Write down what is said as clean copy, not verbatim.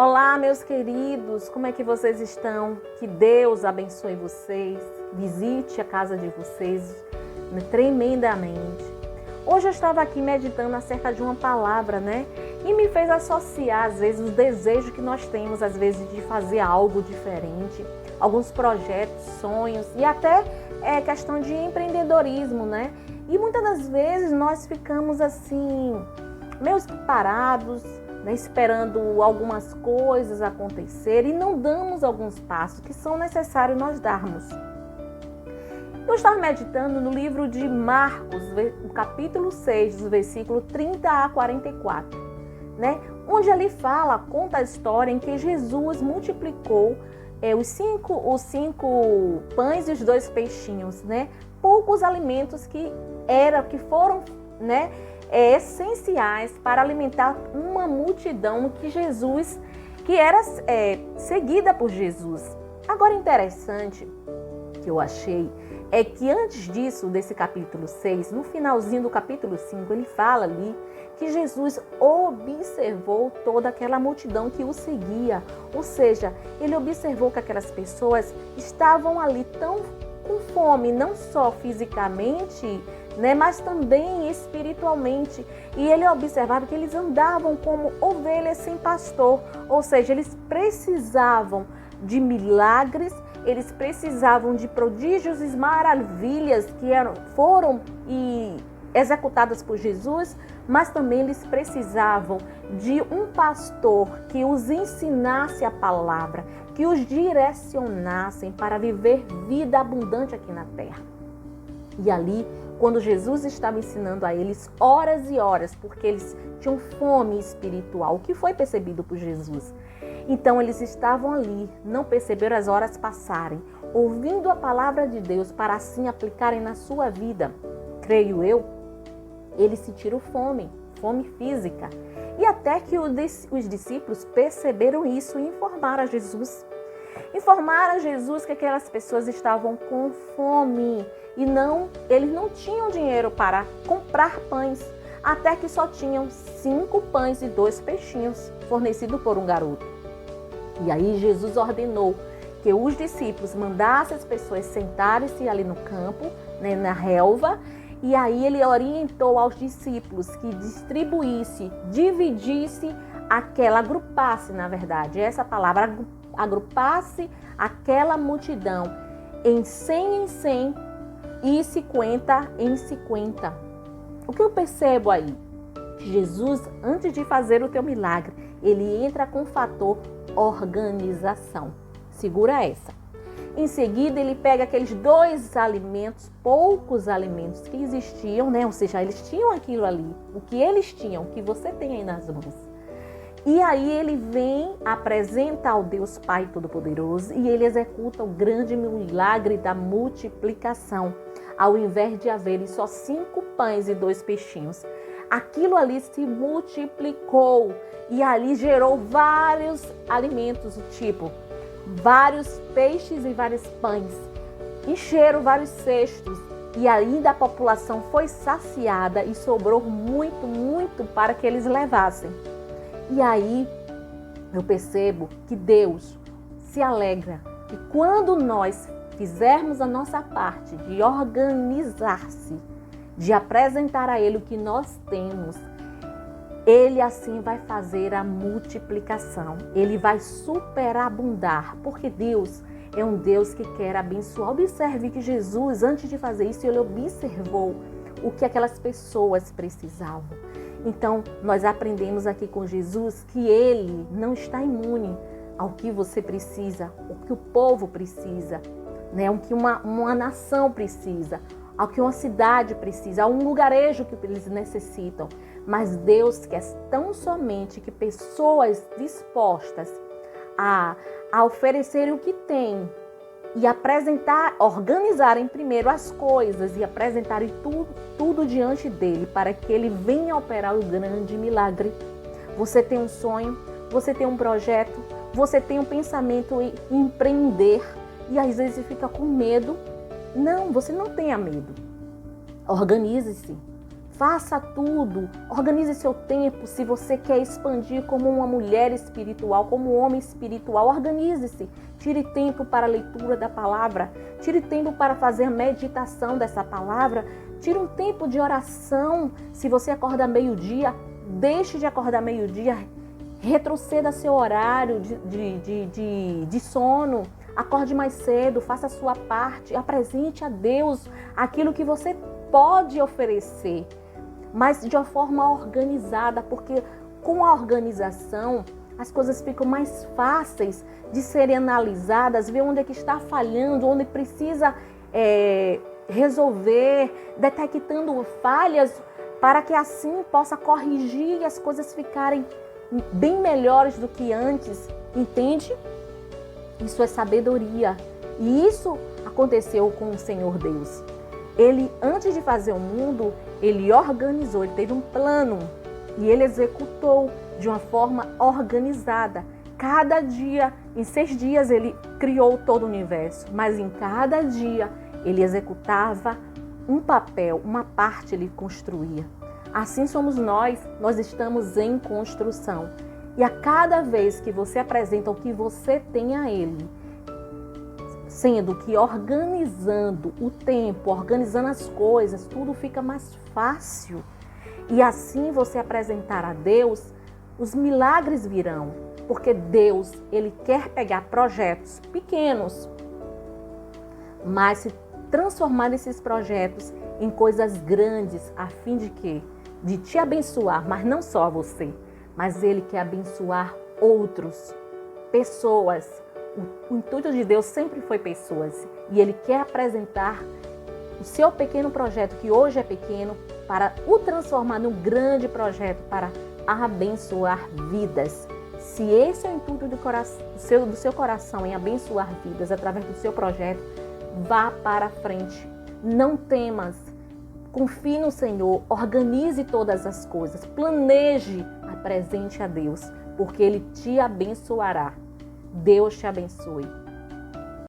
Olá, meus queridos, como é que vocês estão? Que Deus abençoe vocês, visite a casa de vocês tremendamente. Hoje eu estava aqui meditando acerca de uma palavra, E me fez associar, às vezes, os desejos que nós temos, às vezes, de fazer algo diferente, alguns projetos, sonhos e até questão de empreendedorismo, E muitas das vezes nós ficamos assim, meio parados, esperando algumas coisas acontecerem e não damos alguns passos que são necessários nós darmos. Eu estava meditando no livro de Marcos, no capítulo 6, dos versículos 30 a 44, onde ali conta a história em que Jesus multiplicou os cinco pães e os 2 peixinhos, poucos alimentos que foram, essenciais para alimentar uma multidão que era seguida por Jesus. Agora, interessante que eu achei é que antes disso, desse capítulo 6, no finalzinho do capítulo 5, ele fala ali que Jesus observou toda aquela multidão que o seguia. Ou seja, ele observou que aquelas pessoas estavam ali tão com fome, não só fisicamente, mas também espiritualmente. E ele observava que eles andavam como ovelhas sem pastor, ou seja, eles precisavam de milagres, eles precisavam de prodígios e maravilhas que foram executadas por Jesus, mas também eles precisavam de um pastor que os ensinasse a palavra, que os direcionassem para viver vida abundante aqui na terra. E ali, quando Jesus estava ensinando a eles horas e horas, porque eles tinham fome espiritual, o que foi percebido por Jesus. Então eles estavam ali, não perceberam as horas passarem, ouvindo a palavra de Deus para assim aplicarem na sua vida. Creio eu, eles sentiram fome física. E até que os discípulos perceberam isso e informaram a Jesus. Informaram a Jesus que aquelas pessoas estavam com fome e eles não tinham dinheiro para comprar pães, até que só tinham 5 pães e 2 peixinhos fornecidos por um garoto. E aí Jesus ordenou que os discípulos mandassem as pessoas sentarem-se ali no campo, na relva, e aí ele orientou aos discípulos que dividisse agrupasse, na verdade, essa palavra, agrupasse aquela multidão em 100 em 100 e 50 em 50. O que eu percebo aí? Jesus, antes de fazer o teu milagre, ele entra com o fator organização. Segura essa. Em seguida, ele pega aqueles 2 alimentos, poucos alimentos que existiam, Ou seja, eles tinham aquilo ali, o que eles tinham, o que você tem aí nas mãos. E aí ele vem, apresenta ao Deus Pai Todo-Poderoso e ele executa o grande milagre da multiplicação. Ao invés de haver só 5 pães e 2 peixinhos, aquilo ali se multiplicou e ali gerou vários alimentos, vários peixes e vários pães. Encheram vários cestos e ainda a população foi saciada e sobrou muito, muito para que eles levassem. E aí eu percebo que Deus se alegra e quando nós fizermos a nossa parte de organizar-se, de apresentar a Ele o que nós temos, Ele assim vai fazer a multiplicação. Ele vai superabundar, porque Deus é um Deus que quer abençoar. Observe que Jesus, antes de fazer isso, Ele observou o que aquelas pessoas precisavam. Então, nós aprendemos aqui com Jesus que Ele não está imune ao que você precisa, ao que o povo precisa, ao que uma nação precisa, ao que uma cidade precisa, a um lugarejo que eles necessitam. Mas Deus quer tão somente que pessoas dispostas a oferecerem o que têm e organizarem primeiro as coisas e apresentarem tudo diante dele para que ele venha operar o grande milagre. Você tem um sonho, você tem um projeto, você tem um pensamento em empreender e às vezes você fica com medo. Não, você não tenha medo. Organize-se. Faça tudo, organize seu tempo. Se você quer expandir como uma mulher espiritual, como um homem espiritual, organize-se. Tire tempo para a leitura da palavra, tire tempo para fazer a meditação dessa palavra, tire um tempo de oração. Se você acorda meio-dia, deixe de acordar meio-dia, retroceda seu horário de sono, acorde mais cedo, faça a sua parte, apresente a Deus aquilo que você pode oferecer, mas de uma forma organizada, porque com a organização as coisas ficam mais fáceis de serem analisadas, ver onde é que está falhando, onde precisa resolver, detectando falhas, para que assim possa corrigir e as coisas ficarem bem melhores do que antes, entende? Isso é sabedoria. E isso aconteceu com o Senhor Deus. Ele, antes de fazer o mundo, ele organizou, ele teve um plano e ele executou de uma forma organizada. Cada dia, em 6 dias, ele criou todo o universo, mas em cada dia ele executava um papel, uma parte ele construía. Assim somos nós estamos em construção. E a cada vez que você apresenta o que você tem a Ele, sendo que organizando o tempo, organizando as coisas, tudo fica mais fácil. E assim você apresentar a Deus, os milagres virão. Porque Deus, Ele quer pegar projetos pequenos, mas se transformar esses projetos em coisas grandes, a fim de quê? De te abençoar, mas não só você, mas Ele quer abençoar outros, pessoas. O intuito de Deus sempre foi pessoas. E Ele quer apresentar o seu pequeno projeto, que hoje é pequeno, para o transformar num grande projeto, para abençoar vidas. Se esse é o intuito do seu coração, em abençoar vidas através do seu projeto, vá para frente. Não temas. Confie no Senhor, organize todas as coisas, planeje, apresente a Deus, porque Ele te abençoará. Deus te abençoe.